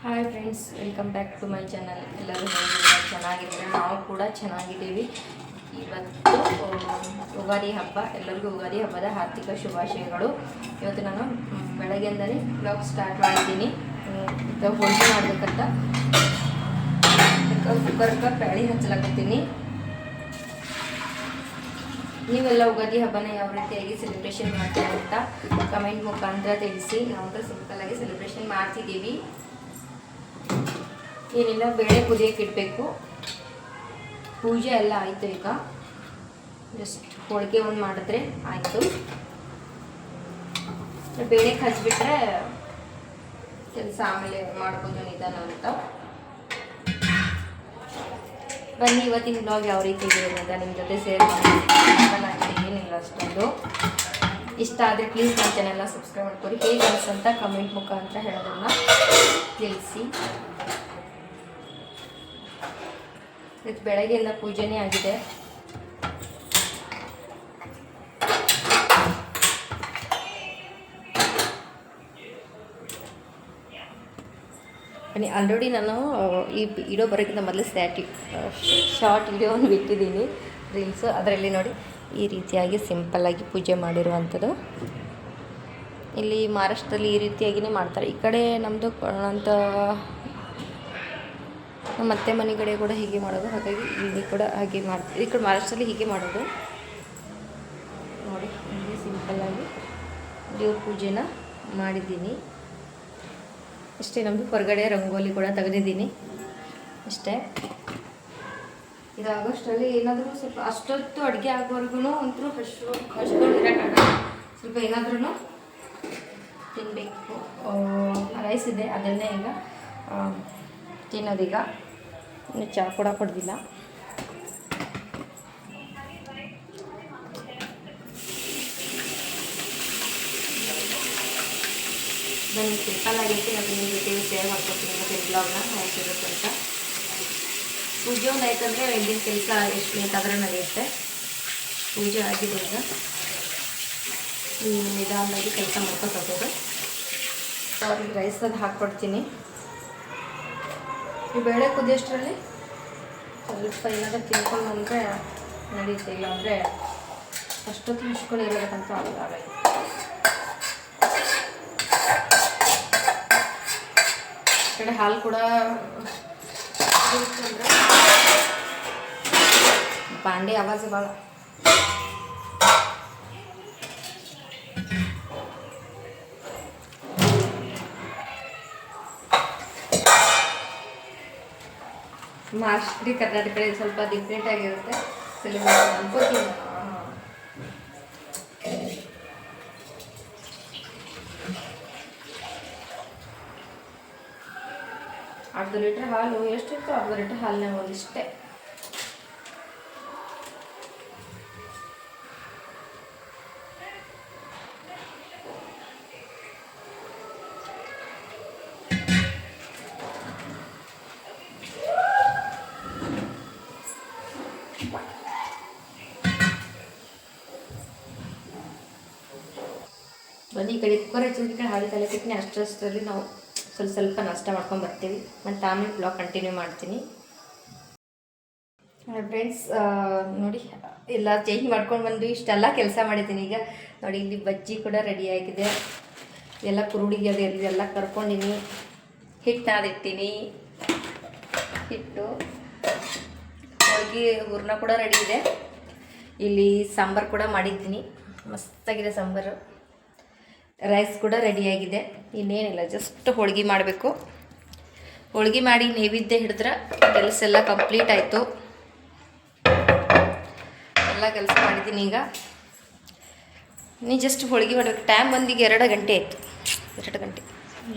Hi friends, welcome back to my channel. ಎಲ್ಲರೂ ಚೆನ್ನಾಗಿದ್ದೀರಾ? ನಾವು ಕೂಡ ಚೆನ್ನಾಗಿದ್ದೀವಿ. ಇವತ್ತು ಯುಗಾದಿ ಹಬ್ಬ. ಎಲ್ಲರಿಗೂ ಯುಗಾದಿ ಹಬ್ಬದ ಆರ್ಥಿಕ ಶುಭಾಶಯಗಳು. ಇವತ್ತು ನಾನು ಬೆಳಗ್ಗೆಯಿಂದಲೇ ಬ್ಲಾಗ್ ಸ್ಟಾರ್ಟ್ ಮಾಡಿದ್ದೀನಿ. ಹೋಳಿಗೆ ಮಾಡಬೇಕಂತ ಕುಕ್ಕರ್ಗೆ ಬ್ಯಾಳಿ ಹಚ್ಚಲಾಕತ್ತೀನಿ. ನೀವೆಲ್ಲ ಯುಗಾದಿ ಹಬ್ಬನ ಯಾವ ರೀತಿಯಾಗಿ ಸೆಲೆಬ್ರೇಷನ್ ಮಾಡ್ತೀರಾ ಅಂತ ಕಮೆಂಟ್ ಮುಖಾಂತರ ತಿಳಿಸಿ. ನಾವು ಸಿಂಪಲ್ಲಾಗಿ ಸೆಲೆಬ್ರೇಷನ್ ಮಾಡ್ತಿದ್ದೀವಿ. ಏನಿಲ್ಲ, ಬೇಳೆ ಕುದಿಯೋಕೆ ಇಡಬೇಕು. ಪೂಜೆ ಎಲ್ಲ ಆಯಿತು. ಈಗ ಜಸ್ಟ್ ಹೋಳಿಗೆ ಒಂದು ಮಾಡಿದ್ರೆ ಆಯಿತು. ಬೇಳೆ ಹಚ್ಚಿಬಿಟ್ರೆ ಕೆಲಸ ಆಮೇಲೆ ಮಾಡ್ಬೋದು ನಿಧಾನ ಅಂತ. ಬನ್ನಿ, ಇವತ್ತಿನ ಬ್ಲಾಗ್ ಯಾವ ರೀತಿ ಇದೆ ಅಂತ ನಿಮ್ಮ ಜೊತೆ ಶೇರ್ ಮಾಡ್ತೀನಿ. ಏನಿಲ್ಲ ಅಷ್ಟೊಂದು. ಇಷ್ಟ ಆದರೆ ಪ್ಲೀಸ್ ನನ್ನ ಚಾನೆಲ್ನ ಸಬ್ಸ್ಕ್ರೈಬ್ ಮಾಡ್ಕೊರಿ. ಹೇಗೆ ಅನಿಸಂತ ಕಮೆಂಟ್ ಮುಖಾಂತರ ಹೇಳೋದನ್ನು ತಿಳಿಸಿ. ಇವತ್ತು ಬೆಳಗ್ಗೆಯಿಂದ ಪೂಜೆನೇ ಆಗಿದೆ. ಆಲ್ರೆಡಿ ನಾನು ಈ ವಿಡಿಯೋ ಬರೋಕ್ಕಿಂತ ಮೊದಲು ಶಾರ್ಟ್ ವಿಡಿಯೋವನ್ನು ಬಿಟ್ಟಿದ್ದೀನಿ, ರೀಲ್ಸು. ಅದರಲ್ಲಿ ನೋಡಿ ಈ ರೀತಿಯಾಗಿ ಸಿಂಪಲ್ಲಾಗಿ ಪೂಜೆ ಮಾಡಿರುವಂಥದ್ದು. ಇಲ್ಲಿ ಮಹಾರಾಷ್ಟ್ರದಲ್ಲಿ ಈ ರೀತಿಯಾಗಿಯೇ ಮಾಡ್ತಾರೆ. ಈ ಕಡೆ ನಮ್ಮದು ಅಂತ ನಮ್ಮ ಅತ್ತೆ ಮನೆ ಕಡೆ ಕೂಡ ಹೀಗೆ ಮಾಡೋದು. ಹಾಗಾಗಿ ಇಲ್ಲಿ ಕೂಡ ಹಾಗೆ ಮಾಡ್ತೀವಿ. ಈ ಕಡೆ ಮಹಾರಾಷ್ಟ್ರದಲ್ಲಿ ಹೀಗೆ ಮಾಡೋದು ನೋಡಿ. ಹೀಗೆ ಸಿಂಪಲ್ಲಾಗಿ ದೇವ್ರ ಪೂಜೆನ ಮಾಡಿದ್ದೀನಿ ಅಷ್ಟೇ. ನಮ್ಮದು ಹೊರಗಡೆ ರಂಗೋಲಿ ಕೂಡ ತೆಗೆದಿದ್ದೀನಿ ಅಷ್ಟೇ. ಇದಾಗೋಷ್ಟರಲ್ಲಿ ಏನಾದರೂ ಸ್ವಲ್ಪ ಅಷ್ಟೊತ್ತು ಅಡುಗೆ ಆಗೋವರೆಗೂ ಒಂಥರ ಹಚ್ಕೊಂಡು ಇರೋಕ್ಕಾಗಲ್ಲ. ಸ್ವಲ್ಪ ಏನಾದ್ರೂ ತಿನ್ನಬೇಕು. ರೈಸ್ ಇದೆ, ಅದನ್ನೇ ಈಗ ತಿನ್ನೋದೀಗ. ಇನ್ನು ಚಹಾ ಕೂಡ ಕೊಡ್ದಿಲ್ಲ. ಬನ್ನಿ, ಸಿಂಪಲ್ ಆಗೈತಿ. ನಾನು ನಿಮ್ಮ ಜೊತೆ ಶೇರ್ ಮಾಡ್ಕೊತೀನಿ ಮತ್ತು ಬ್ಲಾಗ್ನ ಹಾಕಿರುತ್ತೆ ಅಂತ. ಪೂಜೆ ಒಂದು ಆಯ್ತಂದರೆ ಹಿಂದಿನ ಕೆಲಸ ಎಷ್ಟು ಬೇಕಾದರೂ ನಡೆಯುತ್ತೆ. ಪೂಜೆ ಆಗಿದೆ ಈಗ. ನಿಧಾನವಾಗಿ ಕೆಲಸ ಮಾಡ್ಕೊತೋಗೋದು. ಅವ್ರಿಗೆ ರೈಸ್ ಅದು ಹಾಕ್ಕೊಡ್ತೀನಿ. ಈ ಬೇಳೆ ಕುದಿಯೋಷ್ಟರಲ್ಲಿ ಸ್ವಲ್ಪ ಏನಾದರೂ ತಿನ್ಕೊಂಡು ಬಂದರೆ ನಡೆಯುತ್ತೆ. ಇಲ್ಲ ಅಂದರೆ ಅಷ್ಟೊತ್ತು ಹಚ್ಕೊಂಡು ಇರೋದಕ್ಕಂತ ಆಗಲ್ಲ. ಈ ಕಡೆ ಹಾಲು ಕೂಡ ಬಾಂಡೆ ಆವಾಜ್ ಭಾಳ. ಮಹಾರಾಷ್ಟ್ರ ಕರ್ನಾಟಕ ಕಡೆ ಸ್ವಲ್ಪ ಡಿಫ್ರೆಂಟ್ ಆಗಿರುತ್ತೆ ಸೆಲೆಬ್ರೇಷನ್ ಅನ್ಕೋತೀನಿ. ಅರ್ಧ ಲೀಟ್ರ್ ಹಾಲು ಎಷ್ಟಿತ್ತು? ಅರ್ಧ ಲೀಟ್ರ್ ಹಾಲಿನ ಒಂದಿಷ್ಟೇ. ಬನ್ನಿ, ಈ ಕಡೆ ಕುಕ್ಕರ್ ಹಚ್ಚಿದ ಕಡೆ ಹಾಲು ತಲೆ ಕೆಟ್ಟನೆ ಅಷ್ಟರಲ್ಲಿ ನಾವು ಸ್ವಲ್ಪ ನಾಷ್ಟ ಮಾಡ್ಕೊಂಡು ಬರ್ತೀವಿ. ಮತ್ತು ಆಮೇಲೆ ಬ್ಲಾಗ್ ಕಂಟಿನ್ಯೂ ಮಾಡ್ತೀನಿ. ಫ್ರೆಂಡ್ಸ್ ನೋಡಿ, ಎಲ್ಲ ಚೇಂಜ್ ಮಾಡ್ಕೊಂಡು ಬಂದು ಇಷ್ಟೆಲ್ಲ ಕೆಲಸ ಮಾಡಿದ್ದೀನಿ. ಈಗ ನೋಡಿ, ಇಲ್ಲಿ ಬಜ್ಜಿ ಕೂಡ ರೆಡಿಯಾಗಿದೆ. ಎಲ್ಲ ಕುರುಡಿಗೆ ಅದೆಲ್ಲ ಕರ್ಕೊಂಡಿನಿ. ಹಿಟ್ಟು ಅದಿಟ್ಟಿನಿ. ಹಿಟ್ಟು ಹೋಳಿಗೆ ಹೂರ್ಣ ಕೂಡ ರೆಡಿ ಇದೆ. ಇಲ್ಲಿ ಸಾಂಬಾರು ಕೂಡ ಮಾಡಿದ್ದೀನಿ. ಮಸ್ತಾಗಿದೆ ಸಾಂಬಾರು. ರೈಸ್ ಕೂಡ ರೆಡಿಯಾಗಿದೆ. ಇನ್ನೇನಿಲ್ಲ, ಜಸ್ಟ್ ಹೋಳಿಗೆ ಮಾಡಬೇಕು. ಹೋಳಿಗೆ ಮಾಡಿ ನೈವೇದ್ಯ ಹಿಡಿದ್ರೆ ಕೆಲಸ ಎಲ್ಲ ಕಂಪ್ಲೀಟ್ ಆಯಿತು. ಎಲ್ಲ ಕೆಲಸ ಮಾಡಿದ್ದೀನಿ. ಈಗ ನೀ ಜಸ್ಟ್ ಹೋಳಿಗೆ ಮಾಡಬೇಕು. ಟೈಮ್ ಬಂದೀಗ 2 ಗಂಟೆ ಆಯಿತು. 2 ಗಂಟೆ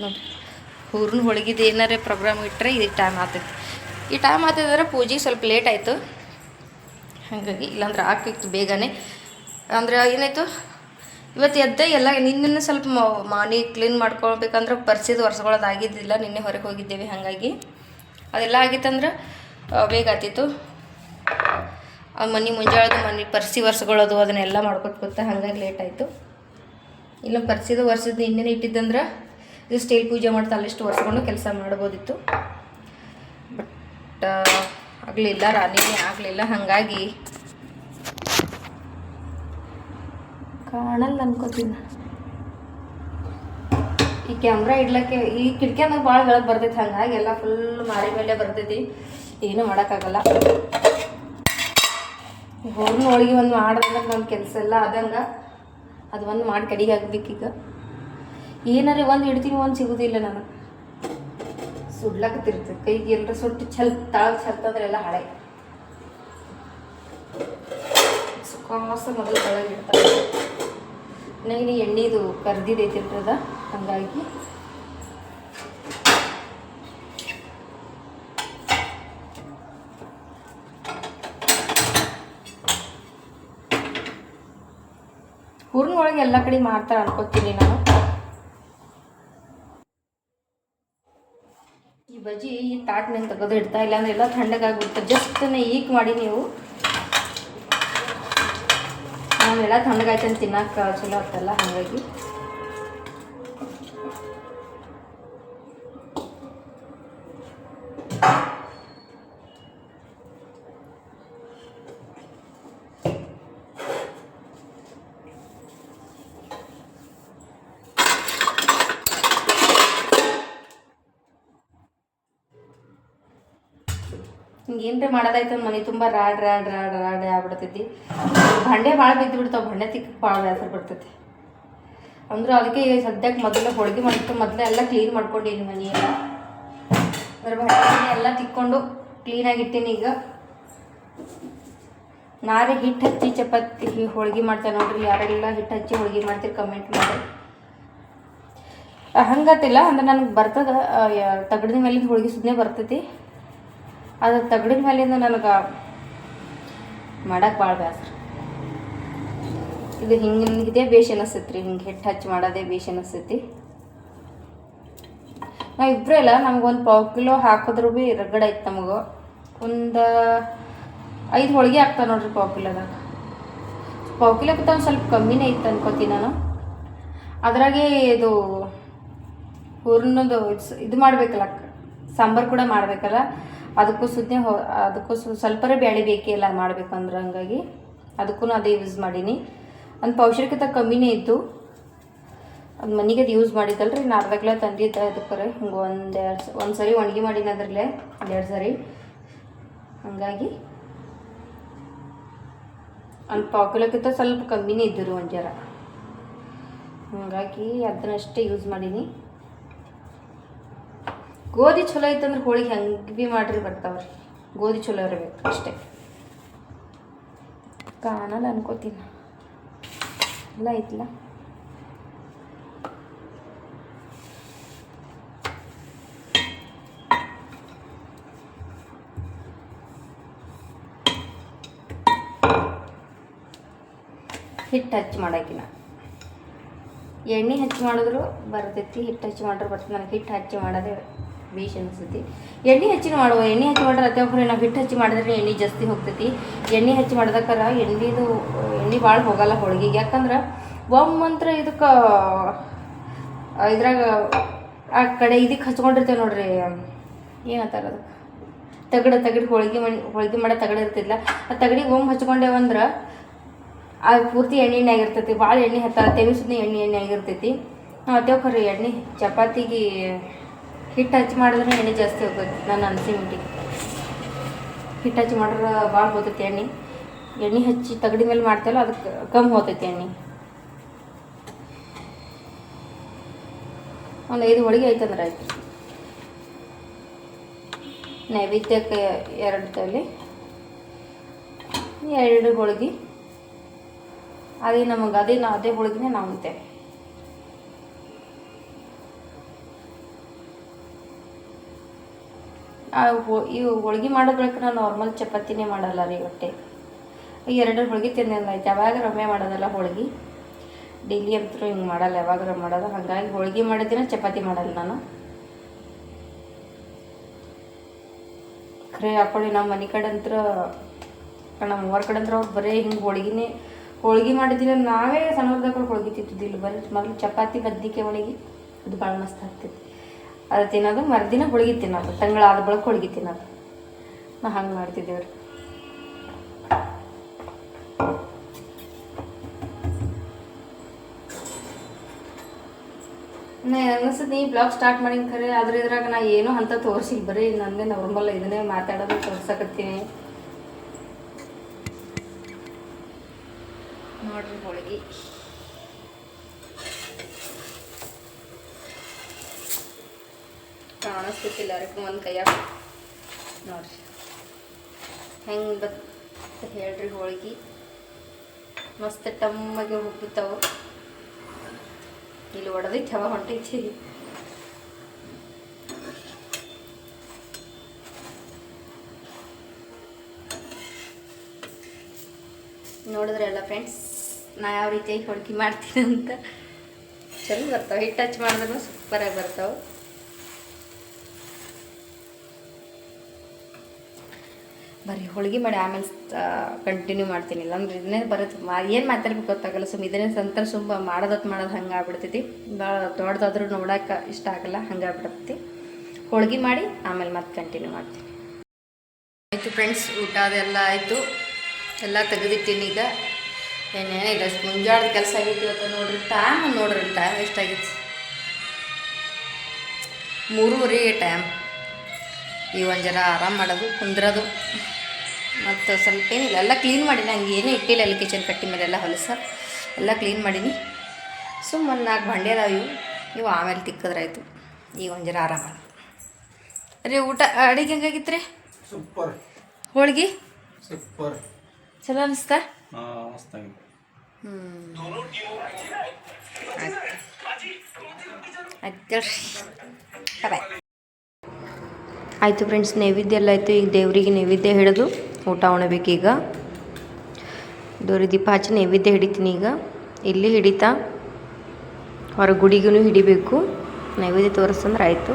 ನೋಡಿ. ಹೂರ್ನ ಹೋಳಿಗೆದು ಏನಾರೇ ಪ್ರೋಗ್ರಾಮ್ ಇಟ್ಟರೆ ಇದಕ್ಕೆ ಟೈಮ್ ಆಗ್ತೈತಿ. ಈ ಟೈಮ್ ಆಗ್ತದಂದ್ರೆ ಪೂಜೆಗೆ ಸ್ವಲ್ಪ ಲೇಟ್ ಆಯಿತು. ಹಾಗಾಗಿ ಇಲ್ಲಾಂದ್ರೆ ಆಗ್ತಿತ್ತು ಬೇಗನೆ. ಅಂದ್ರೆ ಏನಾಯಿತು, ಇವತ್ತು ಎದ್ದೆ ಎಲ್ಲ ನಿನ್ನೆ ಸ್ವಲ್ಪ ಮನೆ ಕ್ಲೀನ್ ಮಾಡ್ಕೊಳ್ಬೇಕಂದ್ರೆ ಪರಿಸಿದ ವರ್ಷಗಳದ್ದು ಆಗಿದ್ದಿಲ್ಲ. ನಿನ್ನೆ ಹೊರಗೆ ಹೋಗಿದ್ದೇವೆ, ಹಾಗಾಗಿ ಅದೆಲ್ಲ ಆಗಿತ್ತಂದ್ರೆ ಬೇಗ ಆಗ್ತಿತ್ತು. ಮುಂಜಾಳದು ಮನೆ ಪರಿಸಿ ವರ್ಷಗಳದು ಅದನ್ನೆಲ್ಲ ಮಾಡ್ಕೊತ ಹಾಗಾಗಿ ಲೇಟ್ ಆಯಿತು. ಇಲ್ಲ ಪರಿಸಿದ ವರ್ಷದ ನಿನ್ನೆ ಇಟ್ಟಿದ್ದಂದ್ರೆ ಇದು ಸ್ಟೀಲ್ ಪೂಜೆ ಮಾಡ್ತಾ ಅಲ್ಲಿಷ್ಟು ಒರೆಸ್ಕೊಂಡು ಕೆಲಸ ಮಾಡ್ಬೋದಿತ್ತು. ಬಟ್ ಆಗಲಿಲ್ಲ, ರಾಣಿನೇ ಆಗಲಿಲ್ಲ. ಹಾಗಾಗಿ ಕಾಣಲ್ಲ ಅನ್ಕೋತೀನಿ. ಈ ಕ್ಯಾಮ್ರಾ ಇಡ್ಲಿಕ್ಕೆ ಈ ಕಿಟಕಿಯಾಗ ಭಾಳ ಬೆಳಕು ಬರ್ತೈತಿ, ಹಾಗಾಗಿ ಎಲ್ಲ ಫುಲ್ ಮಾರಿ ಮೇಲೆ ಬರ್ತೈತಿ, ಏನೂ ಮಾಡೋಕ್ಕಾಗಲ್ಲ. ಹೂರ್ಣ ಹೋಳಿಗೆ ಒಂದು ಮಾಡಿದ್ರೆ ನನ್ನ ಕೆಲಸ ಎಲ್ಲ ಆದಂಗೆ ಅದು ಒಂದು ಮಾಡಿ ಕಡಿಗೆ ಆಗ್ಬೇಕೀಗ. ಏನಾರ ಒಂದು ಇಡ್ತೀನಿ, ಒಂದು ಸಿಗೋದಿಲ್ಲ ನನಗೆ. ಸುಡ್ಲಾಕತ್ತಿರ್ತದೆ ಕೈಗೆ, ಎಲ್ಲರ ಸುಟ್ಟು ತಾಳು ಚಲ್ತಂದ್ರೆ ಎಲ್ಲ ಹಳೆ ಸುಖಾಸ ಮೊದಲು ಕೆಳಗೆ ಇಡ್ತಾರೆ. ನನಗೆ ಎಣ್ಣೆದು ಕರ್ದಿದೈತಿರ್ತದ, ಹಾಗಾಗಿ ಹೂರ್ಣ ಒಳಗೆ ಎಲ್ಲ ಕಡೆ ಮಾಡ್ತಾರೆ ಅನ್ಕೋತೀನಿ ನಾನು. ಈ ಬಜ್ಜಿ ಈ ತಾಟ್ನಿಂದ ತೆಗೆದು ಇಡ್ತಾ ಇಲ್ಲ ಅಂದ್ರೆ ಎಲ್ಲ ತಣ್ಣಗಾಗ್ಬಿಡ್ತಾರೆ. ಜಸ್ಟ್ ಈಗ ಮಾಡಿ ನೀವು ನಾವೆಲ್ಲ ತಣ್ಣಗಾಯ್ತಂತ ತಿನ್ನಕ್ಕೆ ಚಲೋ ಆಗ್ತಲ್ಲ, ಹಾಗಾಗಿ ಹಿಂಗೆ ಏನರ ಮಾಡೋದಾಯ್ತು ಮನೆ ತುಂಬ ರಾಡ್ ರಾಡ್ ರಾಡ್ ರಾಡ್ ಆಗ್ಬಿಡ್ತೈತಿ. ಭಾಂಡೆ ಭಾಳ ಬಿದ್ದು ಬಿಡ್ತಾವೆ, ಭಾಂಡೆ ತಿಕ್ಕಕ್ಕೆ ಭಾಳ ಬೇಸರ ಬರ್ತೈತಿ. ಅಂದ್ರೆ ಅದಕ್ಕೆ ಸದ್ಯಕ್ಕೆ ಮೊದಲು ಹೋಳಿಗೆ ಮಾಡಿತ್ತು, ಮೊದಲು ಎಲ್ಲ ಕ್ಲೀನ್ ಮಾಡ್ಕೊಂಡೀನಿ ಮನೆಯೆಲ್ಲ. ಅದ್ರ ಭಾಂಡೆ ಎಲ್ಲ ತಿಕ್ಕೊಂಡು ಕ್ಲೀನಾಗಿ ಇಟ್ಟೀನಿ. ಈಗ ನಾರೇ ಹಿಟ್ಟು ಹಚ್ಚಿ ಚಪಾತಿ ಹೋಳಿಗೆ ಮಾಡ್ತೇನೆ ನೋಡ್ರಿ. ಯಾರೆಲ್ಲ ಹಿಟ್ಟು ಹಚ್ಚಿ ಹೋಳಿಗೆ ಮಾಡ್ತೀರಿ ಕಮೆಂಟ್ ಮಾಡಿ. ಹಂಗತಿಲ್ಲ ಅಂದ್ರೆ ನನಗೆ ಬರ್ತದ, ತಗಡಿನ ಮೇಲಿಂದ ಹೋಳಿಗೆ ಸುಮ್ಮನೆ ಬರ್ತೈತಿ. ಅದು ತಗಡಿನ ಮೇಲಿಂದ ನನಗೆ ಮಾಡಕ್ಕೆ ಭಾಳ ಬೇಸರ. ಇದು ಹಿಂಗೆ ಇದೇ ಬೇಷ್ ಅನಿಸ್ತೈತಿ ರೀ, ಹಿಂಗೆ ಹಿಟ್ಟು ಹಚ್ಚಿ ಮಾಡೋದೇ ಬೇಷ್ ಅನಿಸ್ತೈತಿ. ನಾವು ಇಬ್ಬರೇ ಇಲ್ಲ, ನಮ್ಗೆ 1 ಪಾವು ಕಿಲೋ ಹಾಕಿದ್ರು ಭೀ ರಗಡ್ ಐತೆ. ನಮಗೆ ಒಂದು 5 ಹೋಳಿಗೆ ಆಗ್ತಾವೆ ನೋಡ್ರಿ ಪಾವು ಕಿಲೋದಾಗ. ಪಾವು ಕಿಲೋಕ್ಕಿಂತ ಒಂದು ಸ್ವಲ್ಪ ಕಮ್ಮಿನೇ ಇತ್ತು ಅನ್ಕೋತೀನಿ ನಾನು. ಅದ್ರಾಗೆ ಇದು ಹೂರ್ಣದ್ದು ಇದು ಮಾಡಬೇಕಲ್ಲ, ಸಾಂಬಾರು ಕೂಡ ಮಾಡಬೇಕಲ್ಲ, ಅದಕ್ಕೂ ಅದಕ್ಕೂ ಸ್ವಲ್ಪರೇ ಬ್ಯಾಳೆ ಬೇಕಿಲ್ಲ ಮಾಡ್ಬೇಕಂದ್ರೆ, ಹಂಗಾಗಿ ಅದಕ್ಕೂ ಅದೇ ಯೂಸ್ ಮಾಡೀನಿ. ಒಂದು ಪೌಷರ್ಕಿಂತ ಕಮ್ಮಿನೇ ಇತ್ತು. ಅದು ಮನೆಗೆ ಅದು ಯೂಸ್ ಮಾಡಿದ್ದಲ್ರಿ, ನಾನು ಅರ್ಧ ಕಿಲೋ ತಂದಿದ್ದೆ. ಅದಕ್ಕೆ ಹಿಂಗೆ ಒಂದು ಸರಿ ಒಣಗಿ ಮಾಡೀನಿ, ಅದರಲ್ಲೇ 2 ಸರಿ. ಹಾಗಾಗಿ ಒಂದು ಪಾವು ಕಿಲೋಕ್ಕಿಂತ ಸ್ವಲ್ಪ ಕಮ್ಮಿನೇ ಇದ್ದರು ಒಂದು ಜರ, ಹಾಗಾಗಿ ಅದನ್ನಷ್ಟೇ ಯೂಸ್ ಮಾಡೀನಿ. ಗೋಧಿ ಚಲೋ ಐತಂದ್ರೆ ಹೋಳಿಗೆ ಹೆಂಗೆ ಭೀ ಮಾಡ್ರಿ ಬರ್ತಾವ್ರಿ. ಗೋಧಿ ಚಲೋ ಇರಬೇಕು ಅಷ್ಟೇ. ಕಾಣಲ್ಲ ಅನ್ಕೋತೀನಿ, ಎಲ್ಲ ಐತಿಲ್ಲ. ಹಿಟ್ಟು ಹಚ್ಚಿ ಮಾಡೋಕಿನ ಎಣ್ಣೆ ಹಚ್ಚಿ ಮಾಡಿದ್ರು ಬರ್ತೈತಿ, ಹಿಟ್ಟು ಹಚ್ಚಿ ಮಾಡಿದ್ರೆ ಬರ್ತೈತಿ. ನನಗೆ ಹಿಟ್ಟು ಹಚ್ಚಿ ಮಾಡೋದೇ ಬೇಷ್ ಅನಿಸ್ತೈತಿ. ಎಣ್ಣೆ ಹಚ್ಚಿನ ಮಾಡುವ, ಎಣ್ಣೆ ಹಚ್ಚಿ ಮಾಡಿದ್ರೆ ಅತ್ಯಾವ್ರಿ ನಾವು ಹಿಟ್ಟು ಹಚ್ಚಿ ಮಾಡಿದ್ರೆ ಎಣ್ಣೆ ಜಾಸ್ತಿ ಹೋಗ್ತೈತಿ. ಎಣ್ಣೆ ಹಚ್ಚಿ ಮಾಡ್ದಕ್ಕಾರ ಎಣ್ಣೆ ಭಾಳ ಹೋಗಲ್ಲ ಹೋಳಿಗೆಗೆ. ಯಾಕಂದ್ರೆ ಒಮ್ಮಂತ್ರ ಇದಕ್ಕೆ ಇದ್ರಾಗ ಆ ಕಡೆ ಇದಕ್ಕೆ ಹಚ್ಕೊಂಡಿರ್ತೇವೆ ನೋಡ್ರಿ, ಏನಂತಾರೆ ಅದು ತಗಡು ಹೋಳಿಗೆ ಮಾಡೋ ತಗಡು ಇರ್ತಿದ್ಲ. ಆ ತಗಡಿಗೆ ಹಚ್ಕೊಂಡೇವಂದ್ರೆ ಅದು ಪೂರ್ತಿ ಎಣ್ಣೆ ಆಗಿರ್ತೈತಿ. ಭಾಳ ಎಣ್ಣೆ ತೆಮಿಸಿದ್ನ ಎಣ್ಣೆ ಆಗಿರ್ತೈತಿ. ಅತ್ತೇವ್ ಖರೆ ಎಣ್ಣೆ ಚಪಾತಿಗೆ ಹಿಟ್ಟು ಹಚ್ಚಿ ಮಾಡಿದ್ರೆ ಎಣ್ಣೆ ಜಾಸ್ತಿ ಹೋಗ್ತೈತಿ. ನನ್ನ ಅನಿಸಿಕೆ ಹಿಟ್ಟು ಹಚ್ಚಿ ಮಾಡ್ರೆ ಭಾಳ ಹೋಗ್ತೈತಿ ಎಣ್ಣೆ ಹಚ್ಚಿ ತಗಡಿ ಮೇಲೆ ಮಾಡ್ತೇವಲ್ಲ ಅದಕ್ಕೆ ಕಮ್ಮಿ ಹೋಗ್ತೈತಿ ಎಣ್ಣೆ. ಒಂದು 5 ಹೋಳಿಗೆ ಐತಂದ್ರೆ ಆಯ್ತು. ನೈವೇದ್ಯಕ್ಕೆ 2 ತಲೆ 2 ಹೋಳಿಗೆ. ಅದೇ ಹೋಳಿಗೆನೇ ನಾವು ಉಣ್ತೇವೆ. ಇವು ಹೋಳಿಗೆ ಮಾಡೋದ್ರಕ್ಕೆ ನಾನು ನಾರ್ಮಲ್ ಚಪಾತಿನೇ ಮಾಡಲ್ಲ ರೀ. ಹೊಟ್ಟೆ 2 ಹೋಳಿಗೆ ತಿಂದಾಯ್ತು. ಯಾವಾಗ ರೊಮ್ಮೆ ಮಾಡೋದಲ್ಲ ಹೋಳಿಗೆ, ಡೈಲಿ ಅಂತೂ ಹಿಂಗೆ ಮಾಡಲ್ಲ, ಯಾವಾಗ ಮಾಡೋದು. ಹಾಗಾಗಿ ಹೋಳಿಗೆ ಮಾಡಿದಿನ ಚಪಾತಿ ಮಾಡಲ್ಲ ನಾನು. ಖರೆ ಹಾಕೊಳ್ಳಿ ನಮ್ಮ ಮನೆ ಕಡೆ ಅಂತ, ನಮ್ಮ ಊರ ಕಡೆ ಅಂದ್ರೆ ಅವ್ರು ಬರೀ ಹಿಂಗೆ ಹೋಳಿಗೆ ಮಾಡಿದ್ದೀನಿ. ನಾವೇ ಸಣ್ಣದಾಗ ಹೋಳಿಗೆ ತಿಂತಿದ್ದಿಲ್ಲ, ಬರೀ ಮೊದಲು ಚಪಾತಿ ಬದ್ನಿಕಾಯಿ ಹೋಳಿಗೆ ಅದು ಭಾಳ ಮಸ್ತ್ ಆಗ್ತೈತಿ. ಅದು ತಿನ್ನೋದು ಮರುದಿನ ಹೋಳಿಗೆ ತಿನ್ನೋದು, ತಿಂಗಳಾದ ಬಳಿಕ ಹೋಳಿಗೆ ತಿನ್ನೋದು. ನಾ ಹಂಗೆ ಮಾಡ್ತಿದ್ದೇವ್ರಿ. ಅನ್ಸುತ್ತೆ ನೀ ಬ್ಲಾಗ್ ಸ್ಟಾರ್ಟ್ ಮಾಡಿ ಖರೆ, ಆದ್ರೆ ಇದ್ರಾಗ ನಾ ಏನೋ ಅಂತ ತೋರಿಸಿಲ್ಲ, ಬರೀ ನನಗೆ ನಾರ್ಮಲ್ ಇದನ್ನೇ ಮಾತಾಡೋದು ತೋರ್ಸಕತ್ತೀನಿ ನೋಡ್ರಿ. ಹೋಳಿಗೆ ಕಾಣಿಸ್ತಿಲ್ಲ ಅವ್ರಿಗೆ ಒಂದು ಕೈಯಾಗ ನೋಡ್ರಿ ಹೆಂಗೆ ಬತ್ ಹೇಳ್ರಿ. ಹೋಳಿಗೆ ಮಸ್ತ್ ಟಮ್ಮಗೆ ಹುಬ್ಬುತ್ತಾವು. ಇಲ್ಲಿ ಒಡೆದೈತಿ, ಹವಾ ಹೊಂಟೈತಿ. ನೋಡಿದ್ರೆ ಎಲ್ಲ ಫ್ರೆಂಡ್ಸ್ ನಾ ಯಾವ ರೀತಿಯಾಗಿ ಹೋಳಿಗೆ ಮಾಡ್ತೀನಿ ಅಂತ. ಚಲೋ ಬರ್ತಾವೆ, ಹಿಟ್ಟು ಹಚ್ಚಿ ಮಾಡಿದ್ರು ಸೂಪರಾಗಿ ಬರ್ತಾವೆ. ಬರೀ ಹೋಳಿಗೆ ಮಾಡಿ ಆಮೇಲೆ ಕಂಟಿನ್ಯೂ ಮಾಡ್ತೀನಿ, ಇಲ್ಲಾಂದ್ರೆ ಇದನ್ನೇ ಬರುತ್ತೆ. ಏನು ಮಾತಾಡ್ಬೇಕು ಗೊತ್ತಾಗಲ್ಲ. ಇದನ್ನೇ ಸಂತರ ಮಾಡೋದು ಹಂಗೆ ಆಗ್ಬಿಡ್ತೈತಿ. ಭಾಳ ದೊಡ್ಡದಾದ್ರೂ ನೋಡೋಕೆ ಇಷ್ಟ ಆಗಲ್ಲ, ಹಂಗೆ ಆಗ್ಬಿಡ್ತೈತಿ. ಹೋಳಿಗೆ ಮಾಡಿ ಆಮೇಲೆ ಮತ್ತೆ ಕಂಟಿನ್ಯೂ ಮಾಡ್ತೀನಿ. ಆಯಿತು ಫ್ರೆಂಡ್ಸ್, ಊಟ ಅದೆಲ್ಲ ಆಯಿತು, ಎಲ್ಲ ತೆಗೆದಿಟ್ಟಿನಿ. ಈಗ ಏನೇನಿಲ್ಲ, ಅಷ್ಟು ಮುಂಜಾಡ್ದು ಕೆಲಸ ಆಗೈತಿ ಇವತ್ತು. ನೋಡ್ರಿ ಟೈಮ್ ಎಷ್ಟಾಗೈತಿ, 3:30 ಟೈಮ್. ಈಗ ಒಂದು ಜರ ಆರಾಮ್ ಮಾಡೋದು, ಕುಂದ್ರೋದು, ಮತ್ತು ಸ್ವಲ್ಪ ಏನಿಲ್ಲ, ಎಲ್ಲ ಕ್ಲೀನ್ ಮಾಡೀನಿ. ಹಂಗೆ ಏನೂ ಇಟ್ಟಿಲ್ಲ, ಅಲ್ಲಿ ಕಿಚನ್ ಕಟ್ಟಿ ಮೇಲೆ ಎಲ್ಲ ಹೊಲಸ ಎಲ್ಲ ಕ್ಲೀನ್ ಮಾಡೀನಿ. ಸುಮ್ಮನೆ 4 ಭಾಂಡೆ ಅದಾವೆ, ಇವು ಆಮೇಲೆ ತಿಕ್ಕಿದ್ರಾಯ್ತು. ಈಗ ಒಂದು ಜರ ಆರಾಮ ರೀ. ಊಟ ಅಡಿಗೆ ಹೆಂಗಾಗಿತ್ತು ರೀ? ಸೂಪರ್. ಹೋಳಿಗೆ ಸೂಪರ್, ಚಲೋ ಅನಿಸ್ತಾ? ಆಯಿತು ಫ್ರೆಂಡ್ಸ್, ನೈವೇದ್ಯ ಎಲ್ಲ ಆಯಿತು. ಈಗ ದೇವರಿಗೆ ನೈವೇದ್ಯ ಹಿಡಿದು ಊಟ ಉಣಬೇಕೀಗ. ದೇವ್ರಿಗೆ ದೀಪ ಹಚ್ಚಿ ನೈವೇದ್ಯ ಹಿಡಿತೀನಿ. ಈಗ ಇಲ್ಲಿ ಹಿಡಿತಾ ಹೊರ ಗುಡಿಗೂ ಹಿಡಿಬೇಕು. ನೈವೇದ್ಯ ತೋರಿಸ್ತಂದ್ರೆ ಆಯಿತು.